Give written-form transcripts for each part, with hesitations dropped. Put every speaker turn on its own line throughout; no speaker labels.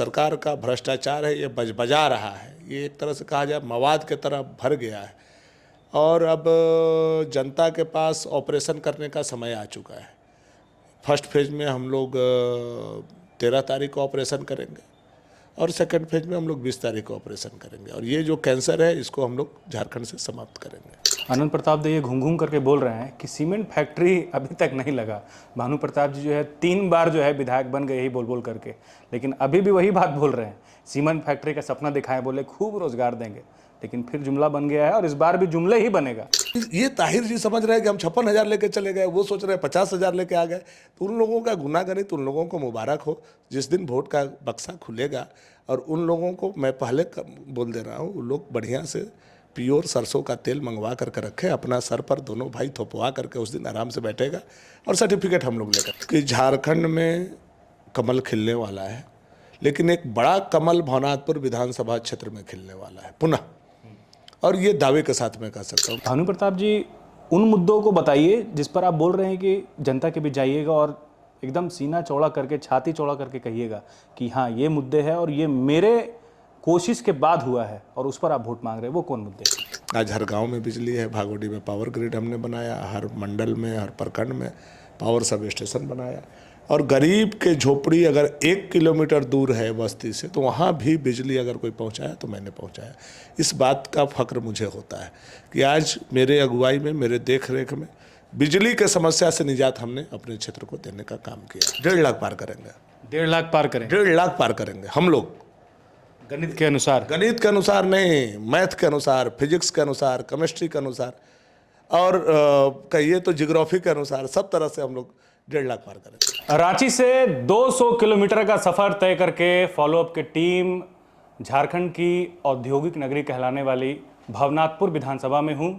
सरकार का भ्रष्टाचार है ये बजा रहा है, ये एक तरह से कहा जाए मवाद की तरह भर गया है और अब जनता के पास ऑपरेशन करने का समय आ चुका है। फर्स्ट फेज में हम लोग 13 तारीख को ऑपरेशन करेंगे और सेकंड फेज में हम लोग 20 तारीख को ऑपरेशन करेंगे और ये जो कैंसर है इसको हम लोग झारखंड से समाप्त करेंगे।
आनंद प्रताप देव ये घूम घूम करके बोल रहे हैं कि सीमेंट फैक्ट्री अभी तक नहीं लगा। भानु प्रताप जी जो है 3 बार जो है विधायक बन गए यही बोल बोल करके, लेकिन अभी भी वही बात बोल रहे हैं। सीमेंट फैक्ट्री का सपना दिखाए, बोले खूब रोजगार देंगे, लेकिन फिर जुमला बन गया है और इस बार भी जुमले ही बनेगा।
ये ताहिर जी समझ रहे हैं कि हम 56,000 लेके चले गए, वो सोच रहे हैं 50,000 लेके आ गए। तो उन लोगों का गुनाहगारी, उन लोगों को मुबारक हो जिस दिन वोट का बक्सा खुलेगा और उन लोगों को मैं पहले बोल दे रहा हूँ, वो लोग बढ़िया से प्योर सरसों का तेल मंगवा करके रखे अपना सर पर, दोनों भाई थोपवा करके उस दिन आराम से बैठेगा और सर्टिफिकेट हम लोग लेकर कि झारखंड में कमल खिलने वाला है, लेकिन एक बड़ा कमल भवनाथपुर विधानसभा क्षेत्र में खिलने वाला है पुनः, और ये दावे के साथ मैं कह सकता हूँ।
भानु प्रताप जी उन मुद्दों को बताइए जिस पर आप बोल रहे हैं कि जनता के बीच जाइएगा और एकदम सीना चौड़ा करके, छाती चौड़ा करके कहिएगा कि हाँ ये मुद्दे हैं और ये मेरे कोशिश के बाद हुआ है और उस पर आप वोट मांग रहे हैं। वो कौन मुद्दे?
आज हर गांव में बिजली है, भागोडी में पावर ग्रिड हमने बनाया, हर मंडल में, हर प्रखंड में पावर सब स्टेशन बनाया और गरीब के झोपड़ी अगर 1 किलोमीटर दूर है बस्ती से तो वहाँ भी बिजली अगर कोई पहुँचाया तो मैंने पहुँचाया। इस बात का फक्र मुझे होता है कि आज मेरे अगुवाई में, मेरे देख रेख में बिजली के समस्या से निजात हमने अपने क्षेत्र को देने का काम किया। 1.5 लाख पार करेंगे।
1.5 लाख पार करें?
1.5 लाख पार करेंगे हम लोग।
गणित के अनुसार?
गणित के अनुसार नहीं, मैथ के अनुसार, फिजिक्स के अनुसार, केमिस्ट्री के अनुसार और कहिए तो जियोग्राफी के अनुसार, सब तरह से हम लोग 1.5 लाख पार करें।
रांची से 200 किलोमीटर का सफर तय करके फॉलोअप की टीम झारखंड की औद्योगिक नगरी कहलाने वाली भवनाथपुर विधानसभा में हूँ।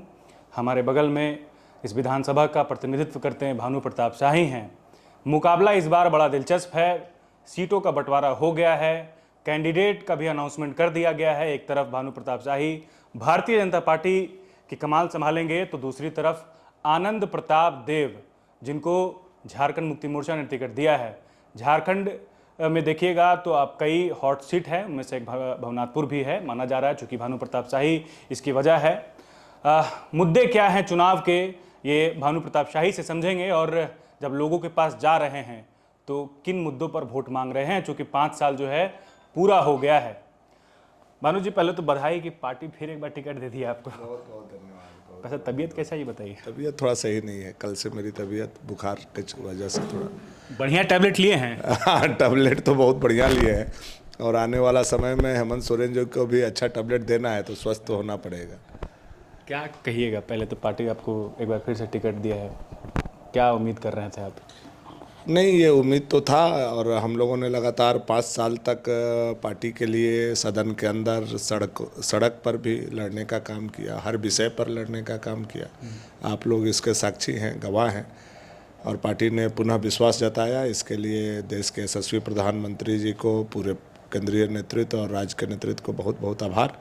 हमारे बगल में इस विधानसभा का प्रतिनिधित्व करते हैं भानु प्रताप शाही हैं। मुकाबला इस बार बड़ा दिलचस्प है, सीटों का बंटवारा हो गया है, कैंडिडेट का भी अनाउंसमेंट कर दिया गया है। एक तरफ भानु प्रताप शाही भारतीय जनता पार्टी की कमान संभालेंगे तो दूसरी तरफ आनंद प्रताप देव जिनको झारखंड मुक्ति मोर्चा ने टिकट दिया है। झारखंड में देखिएगा तो आप कई हॉट सीट है, उनमें से एक भवनाथपुर भी है माना जा रहा है, चूँकि भानु प्रताप शाही इसकी वजह है। मुद्दे क्या हैं चुनाव के, ये भानु प्रताप शाही से समझेंगे और जब लोगों के पास जा रहे हैं तो किन मुद्दों पर वोट मांग रहे हैं, चूँकि 5 साल जो है पूरा हो गया है। भानु जी पहले तो बधाई कि पार्टी फिर एक बार टिकट दे दी आपको।
बहुत बहुत धन्यवाद।
वैसे तबीयत कैसा ये बताइए?
तबीयत थोड़ा सही नहीं है, कल से मेरी तबीयत बुखार की वजह से थोड़ा।
बढ़िया टैबलेट लिए हैं?
हाँ, टैबलेट तो बहुत बढ़िया लिए हैं और आने वाला समय में हेमंत सोरेन जी को भी अच्छा टैबलेट देना है तो स्वस्थ तो होना पड़ेगा।
क्या कहिएगा, पहले तो पार्टी आपको एक बार फिर से टिकट दिया है, क्या उम्मीद कर रहे थे आप?
नहीं, ये उम्मीद तो था और हम लोगों ने लगातार 5 साल तक पार्टी के लिए सदन के अंदर, सड़क पर भी लड़ने का काम किया, हर विषय पर लड़ने का काम किया। आप लोग इसके साक्षी हैं, गवाह हैं और पार्टी ने पुनः विश्वास जताया। इसके लिए देश के यशस्वी प्रधानमंत्री जी को, पूरे केंद्रीय नेतृत्व और राज्य के नेतृत्व को बहुत बहुत आभार।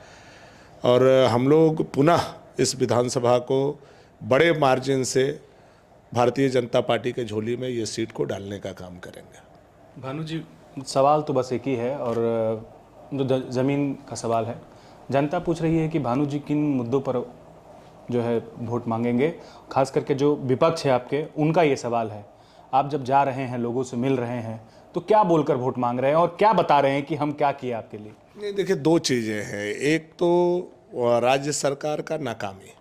और हम लोग पुनः इस विधानसभा को बड़े मार्जिन से भारतीय जनता पार्टी के झोली में ये सीट को डालने का काम करेंगे।
भानु जी सवाल तो बस एक ही है और जो ज़मीन का सवाल है, जनता पूछ रही है कि भानु जी किन मुद्दों पर जो है वोट मांगेंगे, खास करके जो विपक्ष है आपके, उनका ये सवाल है। आप जब जा रहे हैं, लोगों से मिल रहे हैं, तो क्या बोलकर वोट मांग रहे हैं और क्या बता रहे हैं कि हम क्या किए आपके लिए?
नहीं, देखिए 2 चीज़ें हैं। एक तो राज्य सरकार का नाकामी,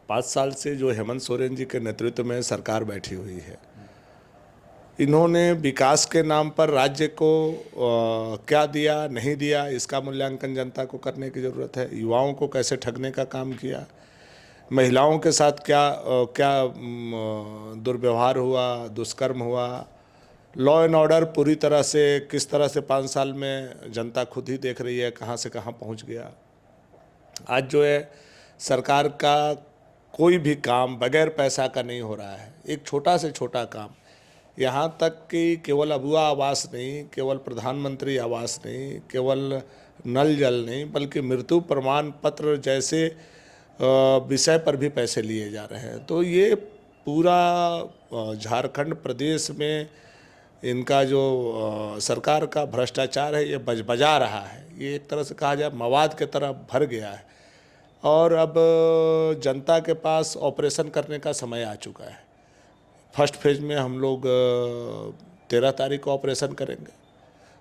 5 साल से जो हेमंत सोरेन जी के नेतृत्व में सरकार बैठी हुई है, इन्होंने विकास के नाम पर राज्य को क्या दिया, नहीं दिया, इसका मूल्यांकन जनता को करने की ज़रूरत है। युवाओं को कैसे ठगने का काम किया, महिलाओं के साथ क्या दुर्व्यवहार हुआ, दुष्कर्म हुआ, लॉ एंड ऑर्डर पूरी तरह से किस तरह से 5 साल में जनता खुद ही देख रही है कहाँ से कहाँ पहुँच गया। आज जो है सरकार का कोई भी काम बगैर पैसा का नहीं हो रहा है। एक छोटा से छोटा काम, यहाँ तक कि केवल अबुआ आवास नहीं, केवल प्रधानमंत्री आवास नहीं, केवल नल जल नहीं, बल्कि मृत्यु प्रमाण पत्र जैसे विषय पर भी पैसे लिए जा रहे हैं। तो ये पूरा झारखंड प्रदेश में इनका जो सरकार का भ्रष्टाचार है ये बजा रहा है, ये एक तरह से कहा जाए मवाद की तरह भर गया है। और अब जनता के पास ऑपरेशन करने का समय आ चुका है। फर्स्ट फेज में हम लोग 13 तारीख को ऑपरेशन करेंगे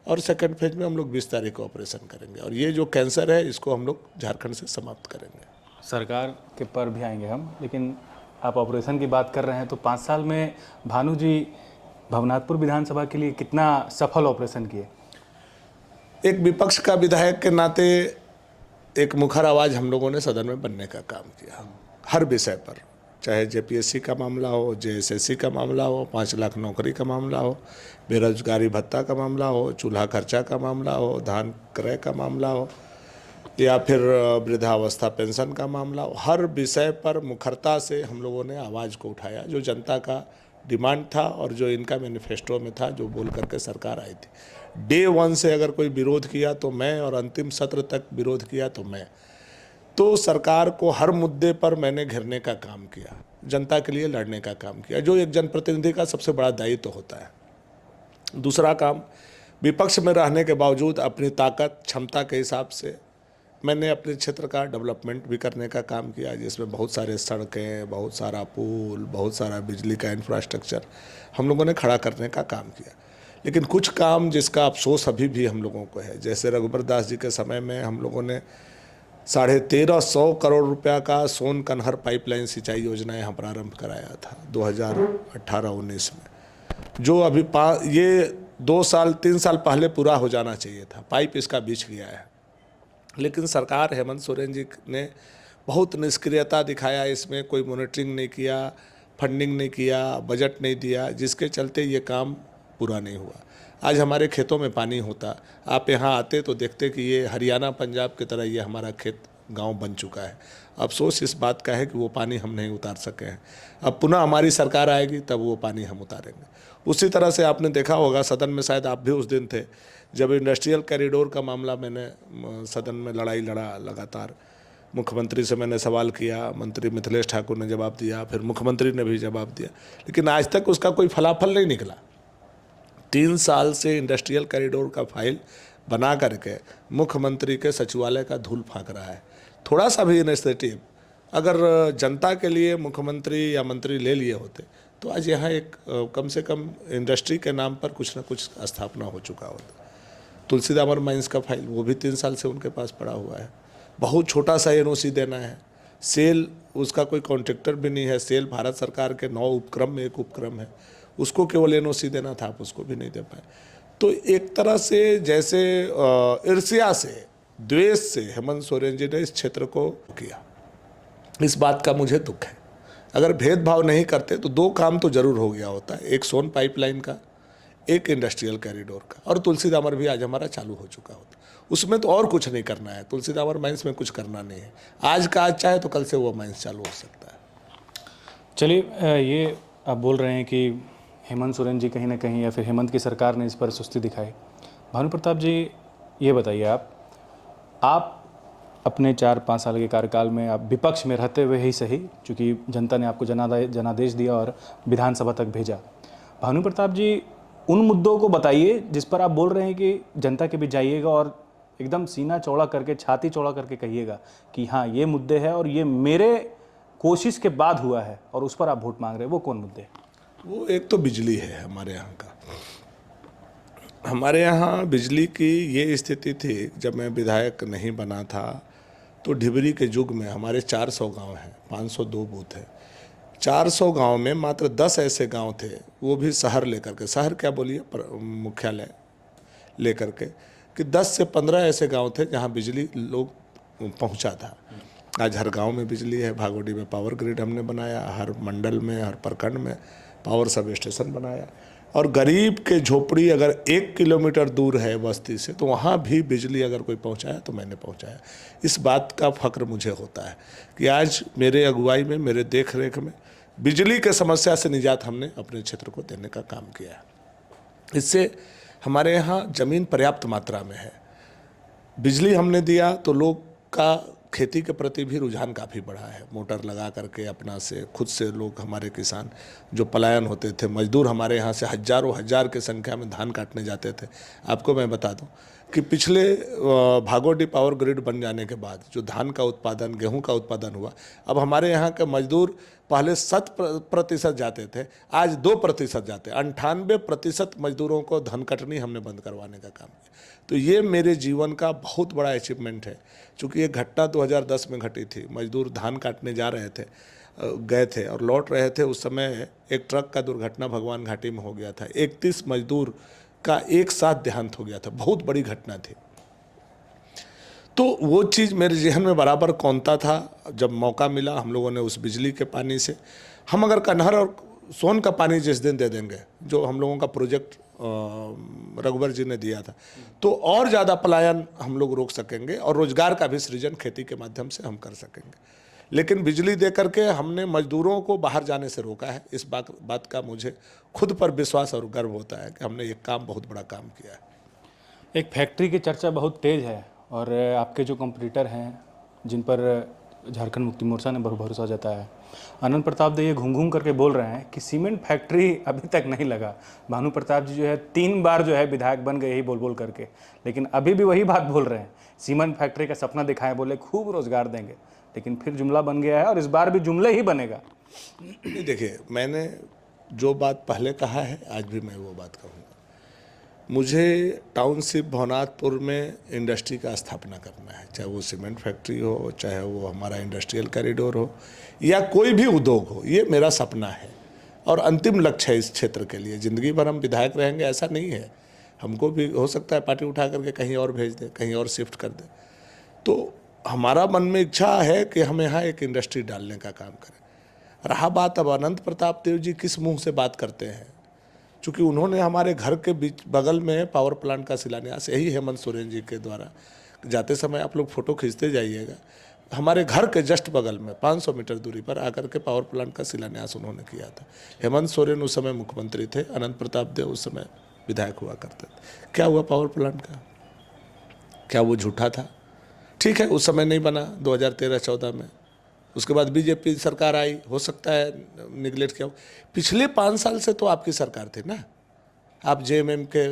और सेकंड फेज में हम लोग 20 तारीख को ऑपरेशन करेंगे, और ये जो कैंसर है इसको हम लोग झारखंड से समाप्त करेंगे।
सरकार के पर भी आएंगे हम, लेकिन आप ऑपरेशन की बात कर रहे हैं तो 5 साल में भानु जी भवनाथपुर विधानसभा के लिए कितना सफल ऑपरेशन किए?
एक विपक्ष का विधायक के नाते एक मुखर आवाज़ हम लोगों ने सदन में बनने का काम किया, हर विषय पर, चाहे जेपीएससी का मामला हो, जेएसएससी का मामला हो, 5 लाख नौकरी का मामला हो, बेरोजगारी भत्ता का मामला हो, चूल्हा खर्चा का मामला हो, धान क्रय का मामला हो, या फिर वृद्धावस्था पेंशन का मामला हो। हर विषय पर मुखरता से हम लोगों ने आवाज़ को उठाया, जो जनता का डिमांड था और जो इनका मैनिफेस्टो में था, जो बोल करके सरकार आई थी। डे 1 से अगर कोई विरोध किया तो मैं, और अंतिम सत्र तक विरोध किया तो मैं। तो सरकार को हर मुद्दे पर मैंने घेरने का काम किया, जनता के लिए लड़ने का काम किया, जो एक जनप्रतिनिधि का सबसे बड़ा दायित्व होता है। दूसरा काम, विपक्ष में रहने के बावजूद अपनी ताकत क्षमता के हिसाब से मैंने अपने क्षेत्र का डेवलपमेंट भी करने का काम किया, जिसमें बहुत सारे सड़कें, बहुत सारा पुल, बहुत सारा बिजली का इंफ्रास्ट्रक्चर हम लोगों ने खड़ा करने का काम किया। लेकिन कुछ काम जिसका अफसोस अभी भी हम लोगों को है, जैसे रघुबर दास जी के समय में हम लोगों ने 1350 करोड़ रुपया का सोन कन्हर पाइपलाइन सिंचाई योजना यहाँ प्रारंभ कराया था 2018-19 में, जो अभी ये 2 साल 3 साल पहले पूरा हो जाना चाहिए था। पाइप इसका बिछ गया है, लेकिन सरकार हेमंत सोरेन जी ने बहुत निष्क्रियता दिखाया, इसमें कोई मॉनिटरिंग नहीं किया, फंडिंग नहीं किया, बजट नहीं दिया, जिसके चलते ये काम पूरा नहीं हुआ। आज हमारे खेतों में पानी होता, आप यहाँ आते तो देखते कि ये हरियाणा पंजाब की तरह ये हमारा खेत गांव बन चुका है। अफसोस इस बात का है कि वो पानी हम नहीं उतार सके हैं। अब पुनः हमारी सरकार आएगी तब वो पानी हम उतारेंगे। उसी तरह से आपने देखा होगा, सदन में शायद आप भी उस दिन थे, जब इंडस्ट्रियल कॉरिडोर का मामला मैंने सदन में लड़ाई लड़ा लगातार। मुख्यमंत्री से मैंने सवाल किया, मंत्री मिथिलेश ठाकुर ने जवाब दिया, फिर मुख्यमंत्री ने भी जवाब दिया, लेकिन आज तक उसका कोई फलाफल नहीं निकला। 3 साल से इंडस्ट्रियल कॉरिडोर का फाइल बना करके मुख्यमंत्री के सचिवालय का धूल फाँक रहा है। थोड़ा सा भी इनिशिएटिव अगर जनता के लिए मुख्यमंत्री या मंत्री ले लिए होते तो आज यहाँ एक कम से कम इंडस्ट्री के नाम पर कुछ ना कुछ स्थापना हो चुका होता। तुलसीदामर माइंस का फाइल, वो भी 3 साल से उनके पास पड़ा हुआ है। बहुत छोटा सा एनओसी देना है। सेल, उसका कोई कॉन्ट्रैक्टर भी नहीं है। सेल भारत सरकार के 9 उपक्रम में एक उपक्रम है, उसको केवल एनओसी देना था, आप उसको भी नहीं दे पाए। तो एक तरह से जैसे ईर्ष्या से, द्वेष से हेमंत सोरेन जी ने इस क्षेत्र को किया। इस बात का मुझे दुख है। अगर भेदभाव नहीं करते तो 2 काम तो जरूर हो गया होता है, एक सोन पाइपलाइन का, एक इंडस्ट्रियल कॉरिडोर का, और तुलसीदामर भी आज हमारा चालू हो चुका होता। उसमें तो और कुछ नहीं करना है, तुलसीदामर माइंस में कुछ करना नहीं है। आज का आज चाहे तो कल से वो माइंस चालू हो सकता है।
चलिए, ये आप बोल रहे हैं कि हेमंत सोरेन जी कहीं ना कहीं, या फिर हेमंत की सरकार ने इस पर सुस्ती दिखाई। भानु प्रताप जी, ये बताइए, आप अपने 4-5 साल के कार्यकाल में आप विपक्ष में रहते हुए ही सही, क्योंकि जनता ने आपको जनादेश दिया और विधानसभा तक भेजा। भानु प्रताप जी, उन मुद्दों को बताइए जिस पर आप बोल रहे हैं कि जनता के बीच जाइएगा और एकदम सीना चौड़ा करके, छाती चौड़ा करके कहिएगा कि हाँ, ये मुद्दे हैं और ये मेरे कोशिश के बाद हुआ है, और उस पर आप वोट मांग रहे हैं। वो कौन मुद्दे?
वो एक तो बिजली है हमारे यहाँ का। हमारे यहाँ बिजली की ये स्थिति थी, जब मैं विधायक नहीं बना था तो ढिबरी के युग में हमारे 400 गांव हैं, 502 बूथ हैं। 400 गांव में मात्र 10 ऐसे गांव थे, वो भी शहर लेकर के, शहर क्या बोलिए, मुख्यालय लेकर के, कि 10 से 15 ऐसे गांव थे जहां बिजली लोग पहुंचा था। आज हर गांव में बिजली है। भागोडी में पावर ग्रिड हमने बनाया, हर मंडल में, हर प्रखंड में पावर सब स्टेशन बनाया, और गरीब के झोपड़ी अगर 1 किलोमीटर दूर है बस्ती से तो वहाँ भी बिजली अगर कोई पहुँचाया तो मैंने पहुँचाया। इस बात का फक्र मुझे होता है कि आज मेरे अगुवाई में, मेरे देख रेख में बिजली के समस्या से निजात हमने अपने क्षेत्र को देने का काम किया है। इससे हमारे यहाँ ज़मीन पर्याप्त मात्रा में है। बिजली हमने दिया तो लोग का खेती के प्रति भी रुझान काफ़ी बढ़ा है। मोटर लगा करके अपना से खुद से लोग, हमारे किसान जो पलायन होते थे, मजदूर हमारे यहाँ से हजारों हजार की संख्या में धान काटने जाते थे। आपको मैं बता दूं कि पिछले भागोडीह पावर ग्रिड बन जाने के बाद जो धान का उत्पादन, गेहूं का उत्पादन हुआ, अब हमारे यहाँ के मजदूर पहले 100% जाते थे, आज 2% जाते। 98% मजदूरों को धन कटनी हमने बंद करवाने का काम किया। तो ये मेरे जीवन का बहुत बड़ा अचीवमेंट है। चूँकि ये घटना 2010 में घटी थी। मजदूर धान काटने जा रहे थे, गए थे और लौट रहे थे। उस समय एक ट्रक का दुर्घटना भगवान घाटी में हो गया था। 31 मजदूर का एक साथ देहांत हो गया था। बहुत बड़ी घटना थी। तो वो चीज़ मेरे जहन में बराबर कौंता था। जब मौका मिला, हम लोगों ने उस बिजली के पानी से, हम अगर कन्हर और सोन का पानी जिस दिन दे देंगे, जो हम लोगों का प्रोजेक्ट रघुवर जी ने दिया था, तो और ज़्यादा पलायन हम लोग रोक सकेंगे और रोजगार का भी सृजन खेती के माध्यम से हम कर सकेंगे। लेकिन बिजली दे करके हमने मजदूरों को बाहर जाने से रोका है। इस बात का मुझे खुद पर विश्वास और गर्व होता है कि हमने एक काम, बहुत बड़ा काम किया है।
एक फैक्ट्री की चर्चा बहुत तेज़ है और आपके जो कॉम्पिटिटर हैं, जिन पर झारखंड मुक्ति मोर्चा ने भरोसा जताया है, आनंद प्रताप जी ये घूम करके बोल रहे हैं कि सीमेंट फैक्ट्री अभी तक नहीं लगा। भानु प्रताप जी जो है 3 बार जो है विधायक बन गए यही बोल करके, लेकिन अभी भी वही बात बोल रहे हैं। सीमेंट फैक्ट्री का सपना दिखाएं, बोले खूब रोजगार देंगे, लेकिन फिर जुमला बन गया है और इस बार भी जुमले ही बनेगा।
देखिए, मैंने जो बात पहले कहा है, आज भी मैं वो बात कहूँगा। मुझे टाउनशिप भवनाथपुर में इंडस्ट्री का स्थापना करना है, चाहे वो सीमेंट फैक्ट्री हो, चाहे वो हमारा इंडस्ट्रियल कॉरिडोर हो, या कोई भी उद्योग हो। ये मेरा सपना है और अंतिम लक्ष्य है इस क्षेत्र के लिए। ज़िंदगी भर हम विधायक रहेंगे ऐसा नहीं है। हमको भी हो सकता है पार्टी उठा करके कहीं और भेज दे, कहीं और शिफ्ट कर दे। तो हमारा मन में इच्छा है कि हम यहाँ एक इंडस्ट्री डालने का काम करें। रहा बात अब अनंत प्रताप देव जी किस मुंह से बात करते हैं, चूँकि उन्होंने हमारे घर के बीच बगल में पावर प्लांट का शिलान्यास यही हेमंत सोरेन जी के द्वारा, जाते समय आप लोग फोटो खींचते जाइएगा, हमारे घर के जस्ट बगल में 500 मीटर दूरी पर आकर के पावर प्लांट का शिलान्यास उन्होंने किया था। हेमंत सोरेन उस समय मुख्यमंत्री थे, अनंत प्रताप देव उस समय विधायक हुआ करते थे। क्या हुआ पावर प्लांट का? क्या वो झूठा था? ठीक है, उस समय नहीं बना 2013-14 में। उसके बाद बीजेपी सरकार आई, हो सकता है निगलेक्ट किया। पिछले 5 साल से तो आपकी सरकार थी ना। आप जेएमएम के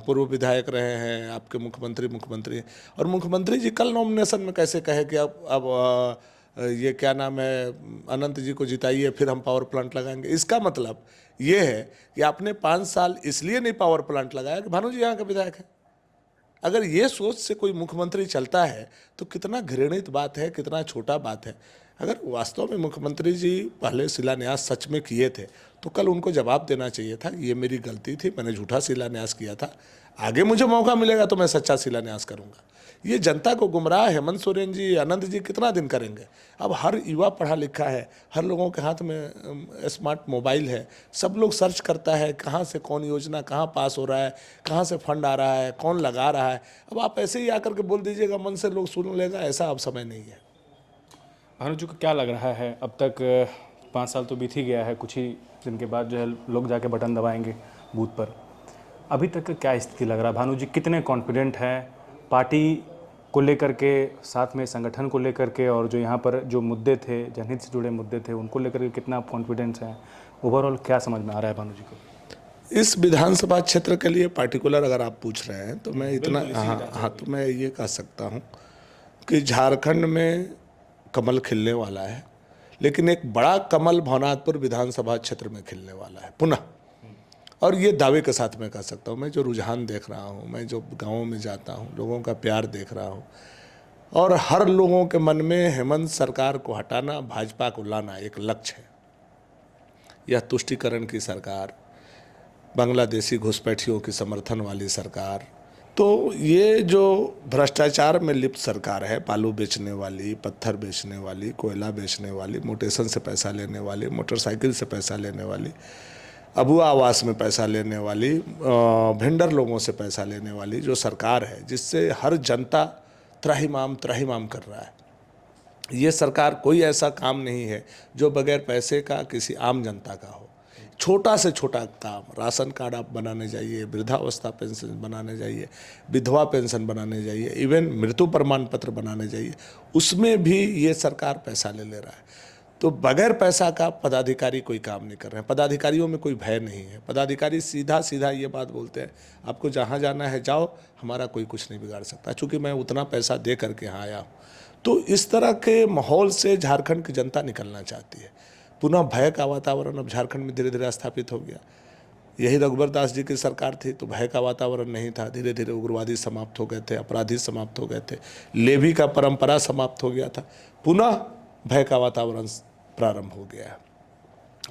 पूर्व विधायक रहे हैं, आपके मुख्यमंत्री हैं, और मुख्यमंत्री जी कल नॉमिनेशन में कैसे कहे कि अब ये क्या नाम है, अनंत जी को जिताइए फिर हम पावर प्लांट लगाएंगे। इसका मतलब ये है कि आपने 5 साल इसलिए नहीं पावर प्लांट लगाया कि भानु जी यहाँ के विधायक हैं। अगर ये सोच से कोई मुख्यमंत्री चलता है तो कितना घृणित बात है, कितना छोटा बात है। अगर वास्तव में मुख्यमंत्री जी पहले शिलान्यास सच में किए थे तो कल उनको जवाब देना चाहिए था, ये मेरी गलती थी, मैंने झूठा शिलान्यास किया था, आगे मुझे मौका मिलेगा तो मैं सच्चा शिलान्यास करूंगा। ये जनता को गुमराह हेमंत सोरेन जी, आनंद जी कितना दिन करेंगे? अब हर युवा पढ़ा लिखा है, हर लोगों के हाथ में स्मार्ट मोबाइल है, सब लोग सर्च करता है कहाँ से कौन योजना कहाँ पास हो रहा है, कहाँ से फंड आ रहा है, कौन लगा रहा है। अब आप ऐसे ही आकर के बोल दीजिएगा, मन से लोग सुन लेगा, ऐसा अब समय नहीं है।
भानु जी को क्या लग रहा है, अब तक 5 साल तो बीत ही गया है, कुछ ही दिन के बाद जो है लोग जाके बटन दबाएंगे बूथ पर, अभी तक का क्या स्थिति लग रहा है? भानु जी कितने कॉन्फिडेंट हैं पार्टी को लेकर के, साथ में संगठन को लेकर के, और जो यहाँ पर जो मुद्दे थे, जनहित से जुड़े मुद्दे थे, उनको लेकर के कितना आप कॉन्फिडेंस हैं? ओवरऑल क्या समझ में आ रहा है भानु जी को?
इस विधानसभा क्षेत्र के लिए पार्टिकुलर अगर आप पूछ रहे हैं तो मैं इतना, हाँ, तो मैं ये कह सकता हूँ कि झारखंड में कमल खिलने वाला है, लेकिन एक बड़ा कमल भवनाथपुर विधानसभा क्षेत्र में खिलने वाला है पुनः। और ये दावे के साथ मैं कह सकता हूँ, मैं जो रुझान देख रहा हूँ, मैं जो गाँवों में जाता हूँ, लोगों का प्यार देख रहा हूँ, और हर लोगों के मन में हेमंत सरकार को हटाना, भाजपा को लाना एक लक्ष्य है। यह तुष्टीकरण की सरकार, बांग्लादेशी घुसपैठियों की समर्थन वाली सरकार, तो ये जो भ्रष्टाचार में लिप्त सरकार है, बालू बेचने वाली, पत्थर बेचने वाली, कोयला बेचने वाली, मोटेशन से पैसा लेने वाली, मोटरसाइकिल से पैसा लेने वाली, अबुआ आवास में पैसा लेने वाली, भेंडर लोगों से पैसा लेने वाली जो सरकार है, जिससे हर जनता त्राहिमाम कर रहा है। ये सरकार कोई ऐसा काम नहीं है जो बगैर पैसे का किसी आम जनता का हो। छोटा से छोटा काम, राशन कार्ड आप बनाने जाइए, वृद्धावस्था पेंशन बनाने जाइए, विधवा पेंशन बनाने जाइए, इवन मृत्यु प्रमाण पत्र बनाने जाइए, उसमें भी ये सरकार पैसा ले रहा है। तो बगैर पैसा का पदाधिकारी कोई काम नहीं कर रहे हैं। पदाधिकारियों में कोई भय नहीं है। पदाधिकारी सीधा सीधा ये बात बोलते हैं, आपको जहाँ जाना है जाओ, हमारा कोई कुछ नहीं बिगाड़ सकता, चूँकि मैं उतना पैसा दे करके यहाँ आया हूँ। तो इस तरह के माहौल से झारखंड की जनता निकलना चाहती है। पुनः भय का वातावरण अब झारखंड में धीरे धीरे स्थापित हो गया। यही रघुवर दास जी की सरकार थी तो भय का वातावरण नहीं था, धीरे धीरे उग्रवादी समाप्त हो गए थे, अपराधी समाप्त हो गए थे, लेवी का परंपरा समाप्त हो गया था, पुनः भय का वातावरण प्रारंभ हो गया।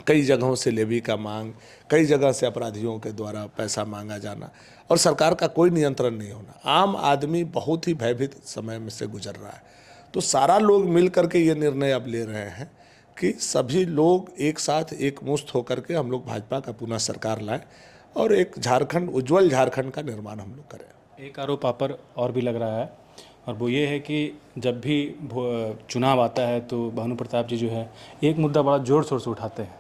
कई जगहों से लेवी का मांग, कई जगह से अपराधियों के द्वारा पैसा मांगा जाना और सरकार का कोई नियंत्रण नहीं होना। आम आदमी बहुत ही भयभीत समय में से गुजर रहा है। तो सारा लोग मिल करके ये निर्णय अब ले रहे हैं कि सभी लोग एक साथ एकमुश्त होकर के हम लोग भाजपा का पुनः सरकार लाएं और एक झारखंड, उज्जवल झारखंड का निर्माण हम लोग करें।
एक आरोप आप पर और भी लग रहा है, और वो ये है कि जब भी चुनाव आता है तो भानु प्रताप जी जो है एक मुद्दा बड़ा जोर शोर से उठाते हैं,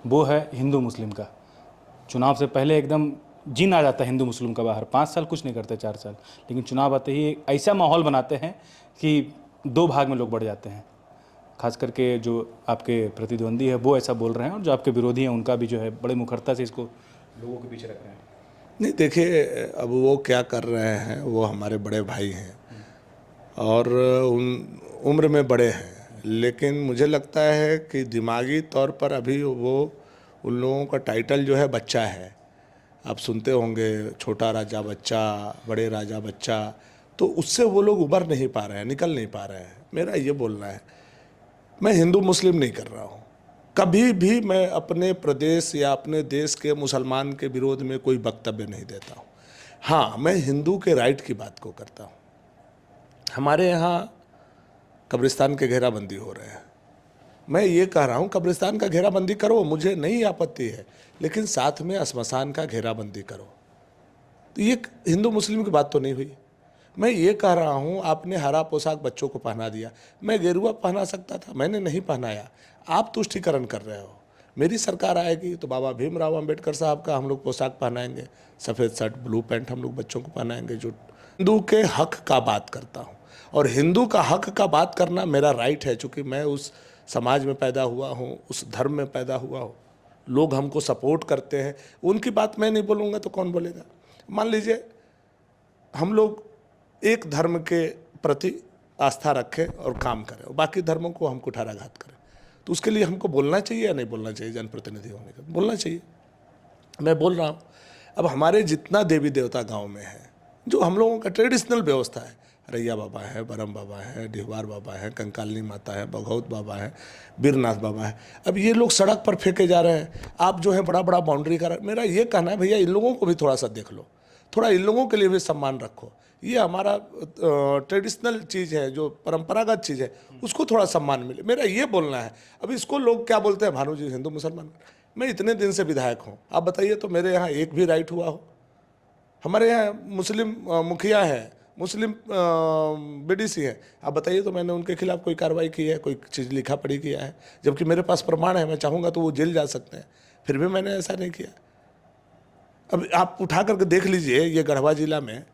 वो है हिंदू मुस्लिम का। चुनाव से पहले एकदम जीन आ जाता है हिंदू मुस्लिम का बाहर, 5 साल कुछ नहीं करते, 4 साल, लेकिन चुनाव आते ही एक ऐसा माहौल बनाते हैं कि 2 भाग में लोग बढ़ जाते हैं। खास करके जो आपके प्रतिद्वंदी है वो ऐसा बोल रहे हैं, और जो आपके विरोधी हैं उनका भी जो है बड़े मुखरता से इसको लोगों के पीछे रख रहे हैं।
नहीं, देखिए, अब वो क्या कर रहे हैं, वो हमारे बड़े भाई हैं और उन उम्र में बड़े हैं, लेकिन मुझे लगता है कि दिमागी तौर पर अभी वो, उन लोगों का टाइटल जो है बच्चा है। आप सुनते होंगे छोटा राजा बच्चा, बड़े राजा बच्चा, तो उससे वो लोग उबर नहीं पा रहे हैं, निकल नहीं पा रहे हैं। मेरा ये बोलना है, मैं हिंदू मुस्लिम नहीं कर रहा हूँ, कभी भी मैं अपने प्रदेश या अपने देश के मुसलमान के विरोध में कोई वक्तव्य नहीं देता हूँ। हाँ, मैं हिंदू के राइट की बात को करता हूँ। हमारे यहाँ कब्रिस्तान के घेराबंदी हो रहे हैं, मैं ये कह रहा हूँ कब्रिस्तान का घेराबंदी करो, मुझे नहीं आपत्ति है, लेकिन साथ में श्मशान का घेराबंदी करो। तो ये हिंदू मुस्लिम की बात तो नहीं हुई। मैं ये कह रहा हूँ आपने हरा पोशाक बच्चों को पहना दिया, मैं गेरुआ पहना सकता था, मैंने नहीं पहनाया, आप तुष्टिकरण कर रहे हो। मेरी सरकार आएगी तो बाबा भीमराव अंबेडकर साहब का हम लोग पोशाक पहनाएंगे, सफ़ेद शर्ट ब्लू पैंट हम लोग बच्चों को पहनाएंगे। जो हिंदू के हक का बात करता हूँ, और हिंदू का हक का बात करना मेरा राइट है, चूँकि मैं उस समाज में पैदा हुआ हूँ, उस धर्म में पैदा हुआ हूँ, लोग हमको सपोर्ट करते हैं। उनकी बात मैं नहीं बोलूँगा तो कौन बोलेगा। मान लीजिए हम लोग एक धर्म के प्रति आस्था रखें और काम करें, और बाकी धर्मों को हम कुठाराघात करें, तो उसके लिए हमको बोलना चाहिए या नहीं बोलना चाहिए? जनप्रतिनिधि होने का बोलना चाहिए। मैं बोल रहा हूँ, अब हमारे जितना देवी देवता गांव में है, जो हम लोगों का ट्रेडिशनल व्यवस्था है, रैया बाबा है, बरम बाबा है, डिहवार बाबा है, कंकालनी माता है, बघौत बाबा है, बीरनाथ बाबा है, अब ये लोग सड़क पर फेंके जा रहे हैं। आप जो है बड़ा बड़ा बाउंड्री कर, मेरा ये कहना है भैया इन लोगों को भी थोड़ा सा देख लो, थोड़ा इन लोगों के लिए भी सम्मान रखो। ये हमारा ट्रेडिशनल चीज़ है, जो परंपरागत चीज़ है, उसको थोड़ा सम्मान मिले, मेरा ये बोलना है। अब इसको लोग क्या बोलते हैं, भानु जी हिंदू मुसलमान। मैं इतने दिन से विधायक हूँ, आप बताइए तो मेरे यहाँ एक भी राइट हुआ हो? हमारे यहाँ मुस्लिम मुखिया है, मुस्लिम बीडीसी है, आप बताइए तो मैंने उनके खिलाफ कोई कार्रवाई की है, कोई चीज़ लिखा पढ़ी किया है? जबकि मेरे पास प्रमाण है, मैं चाहूँगा तो वो जेल जा सकते हैं, फिर भी मैंने ऐसा नहीं किया। अब आप उठा करके देख लीजिए, ये गढ़वा जिला में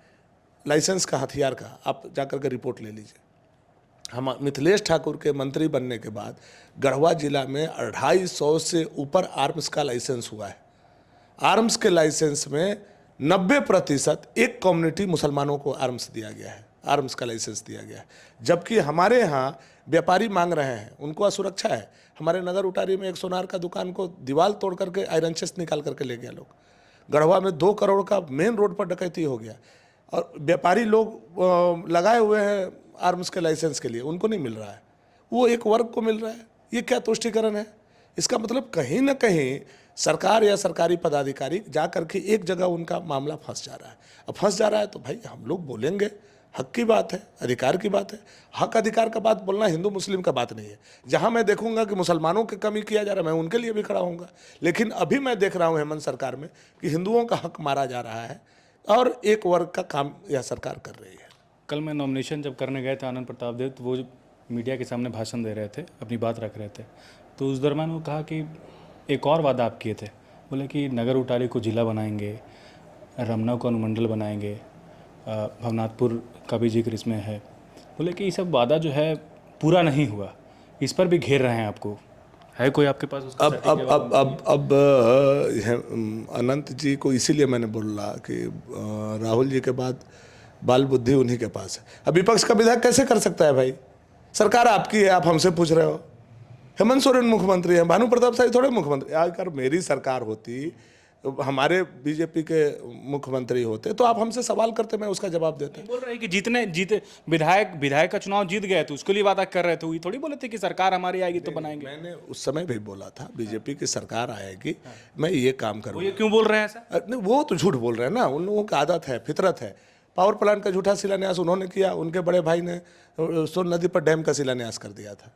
लाइसेंस का, हथियार का, आप जाकर के रिपोर्ट ले लीजिए। हम मिथिलेश ठाकुर के मंत्री बनने के बाद गढ़वा जिला में 250 से ऊपर आर्म्स का लाइसेंस हुआ है। आर्म्स के लाइसेंस में 90% एक कम्युनिटी मुसलमानों को आर्म्स दिया गया है, आर्म्स का लाइसेंस दिया गया है। जबकि हमारे यहाँ व्यापारी मांग रहे हैं, उनको असुरक्षा है। हमारे नगर उटारी में एक सोनार का दुकान को दीवार तोड़ करके आयरन चेस्ट निकाल करके ले गया लोग। गढ़वा में 2 करोड़ का मेन रोड पर डकैती हो गया, और व्यापारी लोग लगाए हुए हैं आर्म्स के लाइसेंस के लिए, उनको नहीं मिल रहा है, वो एक वर्ग को मिल रहा है। ये क्या तुष्टिकरण है? इसका मतलब कहीं ना कहीं सरकार या सरकारी पदाधिकारी जा करके एक जगह उनका मामला फंस जा रहा है। अब फंस जा रहा है तो भाई हम लोग बोलेंगे, हक की बात है, अधिकार की बात है। हक अधिकार का बात बोलना हिंदू मुस्लिम का बात नहीं है। जहां मैं देखूंगा कि मुसलमानों की कमी किया जा रहा है, मैं उनके लिए भी खड़ा होऊंगा। लेकिन अभी मैं देख रहा हूं हेमंत सरकार में कि हिंदुओं का हक मारा जा रहा है और एक वर्ग का काम यह सरकार कर रही है।
कल मैं नॉमिनेशन जब करने गए थे आनंद प्रताप देव, तो वो मीडिया के सामने भाषण दे रहे थे, अपनी बात रख रहे थे, तो उस दरम्यान वो कहा कि एक और वादा आप किए थे, बोले कि नगर उटारी को जिला बनाएंगे, रमना को अनुमंडल बनाएंगे, भवनाथपुर का भी जिक्र इसमें है। बोले कि ये सब वादा जो है पूरा नहीं हुआ, इस पर भी घेर रहे हैं आपको। है कोई आपके पास उसका सटीक जवाब?
अनंत जी को इसीलिए मैंने बोला कि राहुल जी के बाद बाल बुद्धि उन्हीं के पास है। अब विपक्ष का विधायक कैसे कर सकता है भाई? सरकार आपकी है, आप हमसे पूछ रहे हो। हेमंत सोरेन मुख्यमंत्री हैं, भानु प्रताप शाही थोड़े मुख्यमंत्री। अगर मेरी सरकार होती, हमारे बीजेपी के मुख्यमंत्री होते, तो आप हमसे सवाल करते, मैं उसका जवाब देता।
बोल रहे हैं कि जीते विधायक का चुनाव जीत गए तो उसके लिए वादा कर रहे थे, ये थोड़ी बोले थे कि सरकार हमारी आएगी तो बनाएंगे।
मैंने उस समय भी बोला था बीजेपी की सरकार आएगी, मैं ये काम करूँगा।
ये क्यों बोल रहे हैं ऐसा?
नहीं, वो तो झूठ बोल रहे हैं ना, उन लोगों की आदत है, फितरत है। पावर प्लांट का झूठा शिलान्यास उन्होंने किया, उनके बड़े भाई ने सोन नदी पर डैम का शिलान्यास कर दिया था।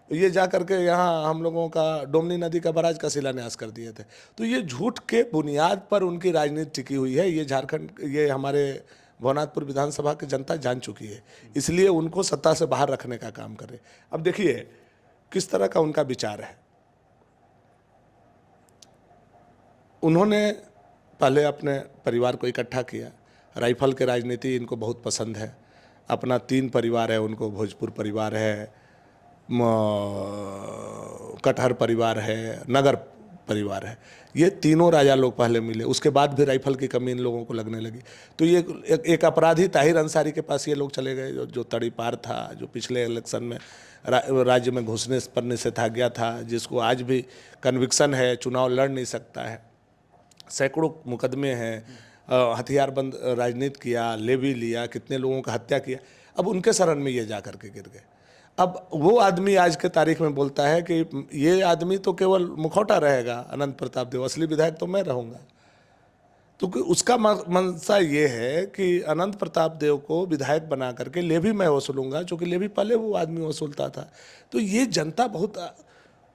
ये जा करके यहाँ हम लोगों का डोमनी नदी का बराज का शिलान्यास कर दिए थे। तो ये झूठ के बुनियाद पर उनकी राजनीति टिकी हुई है। ये झारखंड, ये हमारे भवनाथपुर विधानसभा की जनता जान चुकी है, इसलिए उनको सत्ता से बाहर रखने का काम करे। अब देखिए किस तरह का उनका विचार है। उन्होंने पहले अपने परिवार को इकट्ठा किया, राइफल के राजनीति इनको बहुत पसंद है। अपना 3 परिवार है उनको, भोजपुर परिवार है, कटहर परिवार है, नगर परिवार है। ये तीनों राजा लोग पहले मिले, उसके बाद भी राइफल की कमी इन लोगों को लगने लगी। तो ये एक अपराधी ताहिर अंसारी के पास ये लोग चले गए, जो तड़ीपार था, जो पिछले इलेक्शन में राज्य में घुसने पर निषेधाज्ञा था, जिसको आज भी कन्विक्शन है, चुनाव लड़ नहीं सकता है, सैकड़ों मुकदमे हैं, हथियारबंद राजनीति किया, लेवी लिया, कितने लोगों का हत्या किया। अब उनके शरण में ये जा करके गिर गए। अब वो आदमी आज के तारीख में बोलता है कि ये आदमी तो केवल मुखौटा रहेगा, अनंत प्रताप देव, असली विधायक तो मैं रहूँगा। तो उसका मंशा ये है कि अनंत प्रताप देव को विधायक बना करके लेवी मैं वसूलूंगा, क्योंकि लेवी पहले वो आदमी वसूलता था। तो ये जनता बहुत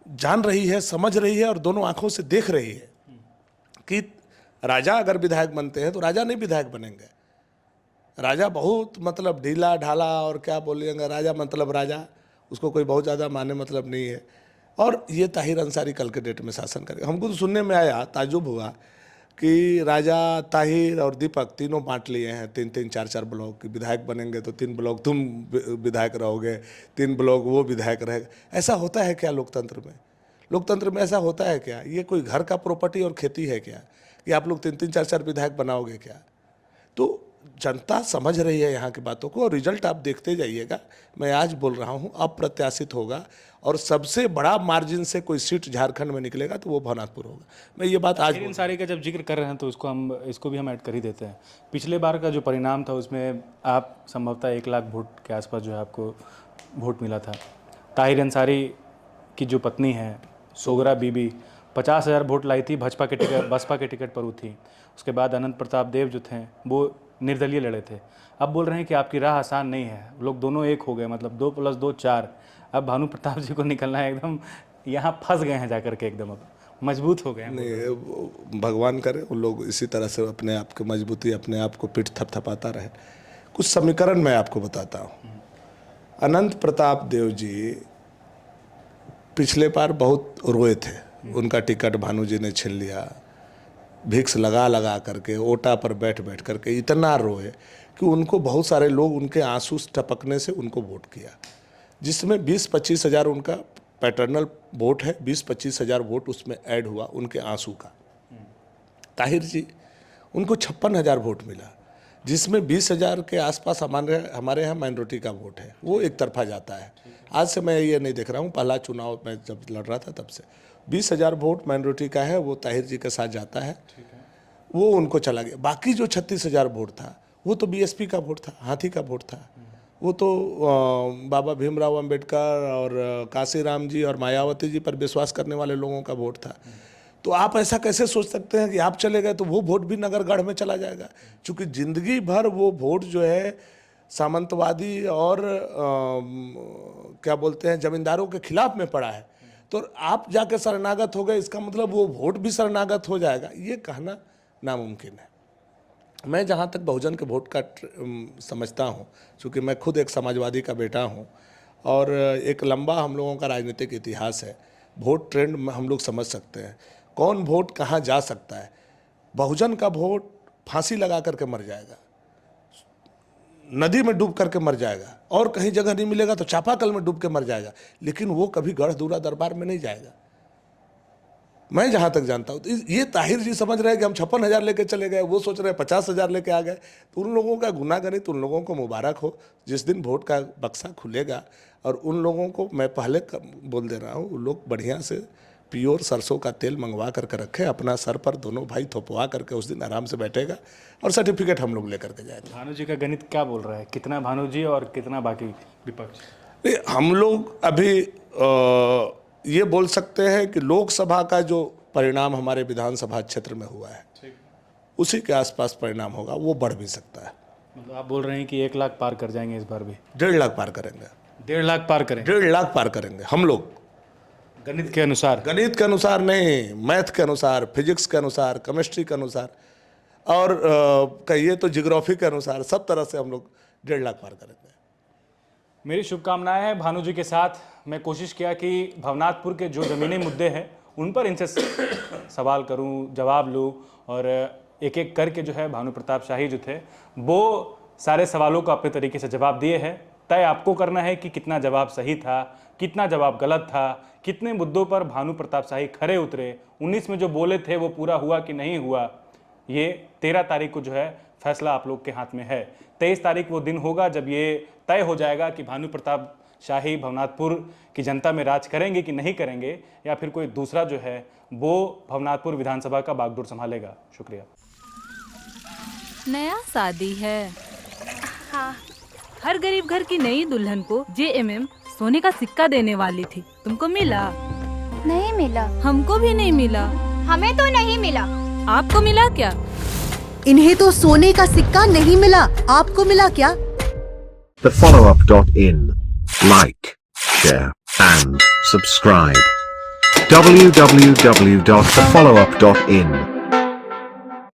जान रही है, समझ रही है और दोनों आंखों से देख रही है कि राजा अगर विधायक बनते हैं तो राजा नहीं विधायक बनेंगे। राजा बहुत मतलब ढीला ढाला और क्या बोलेंगे, राजा मतलब राजा, उसको कोई बहुत ज़्यादा माने मतलब नहीं है। और ये ताहिर अंसारी कल के डेट में शासन करेगा। हमको तो सुनने में आया, ताजुब हुआ कि राजा, ताहिर और दीपक तीनों बांट लिए हैं 3-3, 4-4 ब्लॉक। विधायक बनेंगे तो 3 ब्लॉक तुम विधायक रहोगे, 3 ब्लॉक वो विधायक रहेगा। ऐसा होता है क्या लोकतंत्र में? लोकतंत्र में ऐसा होता है क्या? ये कोई घर का प्रॉपर्टी और खेती है क्या कि आप लोग 3-3, 4-4 विधायक बनाओगे क्या? तो जनता समझ रही है यहाँ की बातों को, और रिजल्ट आप देखते जाइएगा। मैं आज बोल रहा हूँ अप्रत्याशित होगा, और सबसे बड़ा मार्जिन से कोई सीट झारखंड में निकलेगा तो वो भवनाथपुर होगा। मैं ये बात आज
अंसारी का जब जिक्र कर रहे हैं तो इसको भी हम ऐड कर ही देते हैं। पिछले बार का जो परिणाम था उसमें आप संभवतः 1 लाख वोट के आसपास जो है आपको वोट मिला था। ताहिर अंसारी की जो पत्नी है सोगरा बीबी 50,000 वोट लाई थी, बसपा के टिकट पर वो थी। उसके बाद अनंत प्रताप देव जो थे वो निर्दलीय लड़े थे। अब बोल रहे हैं कि आपकी राह आसान नहीं है, लोग दोनों एक हो गए, मतलब 2 + 2 4। अब भानु प्रताप जी को निकलना है, एकदम यहाँ फंस गए हैं जाकर के, एकदम अब मजबूत हो गए हैं।
नहीं, भगवान करे उन लोग इसी तरह से अपने आप की मजबूती, अपने आप को पीठ थपथपाता रहे। कुछ समीकरण मैं आपको बताता हूँ। अनंत प्रताप देव जी पिछले बार बहुत रोए थे, उनका टिकट भानु जी ने छीन लिया। भिक्स लगा लगा करके, ओटा पर बैठ बैठ करके इतना रोए कि उनको बहुत सारे लोग उनके आंसू टपकने से उनको वोट किया, जिसमें 20-25 हज़ार उनका पैटर्नल वोट है, 20-25 हज़ार वोट उसमें ऐड हुआ उनके आंसू का। ताहिर जी, उनको 56,000 वोट मिला, जिसमें 20,000 के आसपास हमारे यहाँ माइनॉरिटी का वोट है, वो एक तरफा जाता है। आज से मैं ये नहीं देख रहा हूँ, पहला चुनाव मैं जब लड़ रहा था तब से 20,000 वोट माइनॉरिटी का है, वो ताहिर जी के साथ जाता है, वो उनको चला गया। बाकी जो 36,000 वोट था वो तो बीएसपी का वोट था, हाथी का वोट था। वो तो बाबा भीमराव अंबेडकर और काशीराम जी और मायावती जी पर विश्वास करने वाले लोगों का वोट था। तो आप ऐसा कैसे सोच सकते हैं कि आप चले गए तो वो वोट भी नगरगढ़ में चला जाएगा? क्योंकि जिंदगी भर वो वोट जो है सामंतवादी और क्या बोलते हैं जमींदारों के खिलाफ में पड़ा है। तो आप जाके शरणागत हो गए, इसका मतलब वो वोट भी शरणागत हो जाएगा, ये कहना नामुमकिन है। मैं जहाँ तक बहुजन के वोट का समझता हूँ, चूँकि मैं खुद एक समाजवादी का बेटा हूँ और एक लंबा हम लोगों का राजनीतिक इतिहास है, वोट ट्रेंड हम लोग समझ सकते हैं। कौन वोट कहाँ जा सकता है। बहुजन का वोट फांसी लगा करके मर जाएगा, नदी में डूब करके मर जाएगा, और कहीं जगह नहीं मिलेगा तो चापाकल में डूब के मर जाएगा, लेकिन वो कभी गढ़दूरा दरबार में नहीं जाएगा, मैं जहां तक जानता हूं। तो ये ताहिर जी समझ रहे हैं कि हम 56,000 लेके चले गए, वो सोच रहे हैं 50,000 लेके आ गए, तो उन लोगों का गुनाह गणित, उन लोगों को मुबारक हो जिस दिन वोट का बक्सा खुलेगा। और उन लोगों को मैं पहले बोल दे रहा हूँ, वो लोग बढ़िया से प्योर सरसों का तेल मंगवा करके रखे, अपना सर पर दोनों भाई थोपवा करके उस दिन आराम से बैठेगा और सर्टिफिकेट हम लोग लेकर के जाएंगे।
भानु जी का गणित क्या बोल रहा है, कितना भानु जी और कितना बाकी विपक्ष?
हम लोग अभी ये बोल सकते हैं कि लोकसभा का जो परिणाम हमारे विधानसभा क्षेत्र में हुआ है उसी के आसपास परिणाम होगा, वो बढ़ भी सकता है।
मतलब आप बोल रहे हैं कि 1 लाख पार कर जाएंगे इस बार भी?
1.5 लाख पार करेंगे।
1.5 लाख पार करें?
1.5 लाख पार करेंगे हम लोग,
गणित के अनुसार?
गणित के अनुसार नहीं, मैथ के अनुसार, फिजिक्स के अनुसार, केमिस्ट्री के अनुसार, और कहिए तो जियोग्राफी के अनुसार, सब तरह से हम लोग 1.5 लाख पार करेंगे।
मेरी शुभकामनाएं हैं भानु जी के साथ। मैं कोशिश किया कि भवनाथपुर के जो ज़मीनी मुद्दे हैं उन पर इनसे सवाल करूं, जवाब लूं, और एक एक करके जो है भानु प्रताप शाही जो थे वो सारे सवालों को अपने तरीके से जवाब दिए हैं। तय आपको करना है कि कितना जवाब सही था, कितना जवाब गलत था, कितने मुद्दों पर भानु प्रताप शाही खरे उतरे, 19 में जो बोले थे वो पूरा हुआ कि नहीं हुआ। ये 13 तारीख को जो है फैसला आप लोग के हाथ में है। 23 तारीख वो दिन होगा जब ये तय हो जाएगा कि भानु प्रताप शाही भवनाथपुर की जनता में राज करेंगे कि नहीं करेंगे, या फिर कोई दूसरा जो है वो भवनाथपुर विधानसभा का बागडोर संभालेगा। शुक्रिया।
नया शादी है।
हाँ।
हर गरीब घर की नई दुल्हन को JMM सोने का सिक्का देने वाली थी, तुमको मिला?
नहीं मिला।
हमको भी नहीं मिला।
हमें तो नहीं मिला।
आपको मिला क्या?
इन्हें तो सोने का सिक्का नहीं मिला, आपको मिला क्या?
thefollowup.in. Like, share, and subscribe. www.thefollowup.in